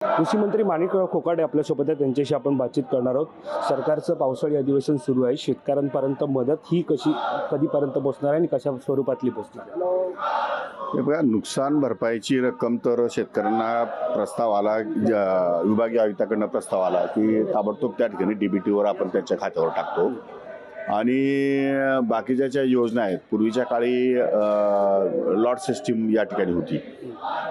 कृषी मंत्री माणिकराव कोकाटे आपल्यासोबत आहे, त्यांच्याशी आपण बातचीत करणार आहोत। सरकारचं पावसाळी अधिवेशन सुरू आहे, शेतकऱ्यांपर्यंत मदत ही कधीपर्यंत पोहोचणार आहे आणि कशा स्वरूपातली पोहोचणार आहे? हे बघा, नुकसान भरपाईची रक्कम तर शेतकऱ्यांना प्रस्ताव आला, विभागीय आयुक्ताकडनं प्रस्ताव आला की ताबडतोब त्या ठिकाणी डीबीटीवर आपण त्यांच्या खात्यावर टाकतो। आणि बाकीच्या ज्या योजना आहेत, पूर्वीच्या काळी लॉट सिस्टीम या ठिकाणी होती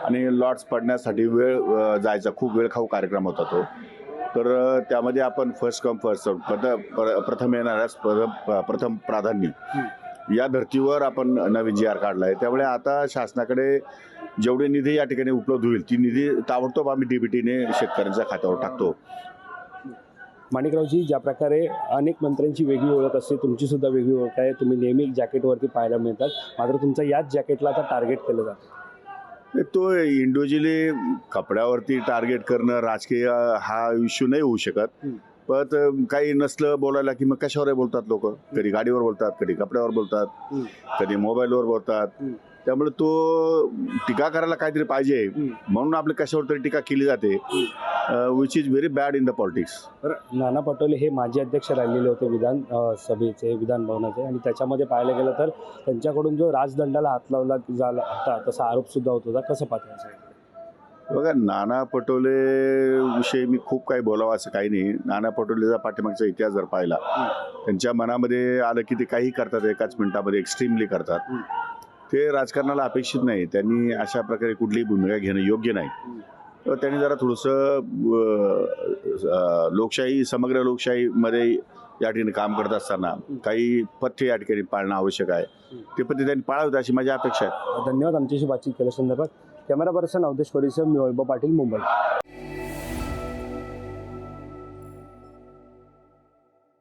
आणि लॉट्स पडण्यासाठी वेळ जायचा, खूप वेळखाऊ कार्यक्रम होता तो। तर त्यामध्ये आपण फर्स्ट कम फर्स्ट सर्व्ह, प्रथम येणाऱ्यास प्रथम प्राधान्य या धर्तीवर आपण नवीन GR काढला आहे। त्यामुळे आता शासनाकडे जेवढे निधी या ठिकाणी उपलब्ध होईल ती निधी ताबडतोब आम्ही डीबीटीने शेतकऱ्यांच्या खात्यावर टाकतो। माणिकरावजी, ज्या प्रकारे अनेक मंत्र्यांची वेगळी ओळख असते, तुमची सुद्धा वेगळी ओळख आहे, तुम्ही नेहमी जॅकेटवरती पाहायला मिळतात, मात्र तुमचं याच जॅकेटला आता टार्गेट केलं जातं। तो इंडिव्हिज्युअली कपड्यावरती टार्गेट करणं राजकीय हा इश्यू नाही होऊ शकत। पण काही नसलं बोलायला की मग कशावर बोलतात लोक, कधी गाडीवर बोलतात, कधी कपड्यावर बोलतात, कधी मोबाईलवर बोलतात। त्यामुळे तो टीका करायला काहीतरी पाहिजे म्हणून आपली कशावर तरी टीका केली जाते, which is very bad in the politics. Nana Patole हे माजी अध्यक्ष राहिलेले होते विधान सभेचे, विधान भवनाचे, आणि त्याच्यामध्ये पाहायला गेलं तर त्यांच्याकडून जो राजदंडाला हात लावला झाला होता तसा आरोप सुद्धा होत होता, कसं पाहता? बघा, नाना पटोले विषयी मी खूप काही बोलावं असं काही नाही। नाना पटोलेचा पाठीमागचा इतिहास जर पाहिला, त्यांच्या मनामध्ये आलं की ते काही करतात, एकाच मिनिटामध्ये एक्स्ट्रीमली करतात, ते राजकारणाला अपेक्षित नाही। त्यांनी अशा प्रकारे कुठलीही भूमिका घेणं योग्य नाही। तर त्यांनी जरा थोडंसं लोकशाही, समग्र लोकशाहीमध्ये या ठिकाणी काम करत असताना काही पथ्य या ठिकाणी पाळणं आवश्यक आहे, ते पथ्य त्यांनी पाळावेत अशी माझी अपेक्षा आहे। धन्यवाद आमच्याशी बातचीत केल्या संदर्भात। कॅमेरा पर्सन अवधेश परिसर, मी वैभव पाटील, मुंबई।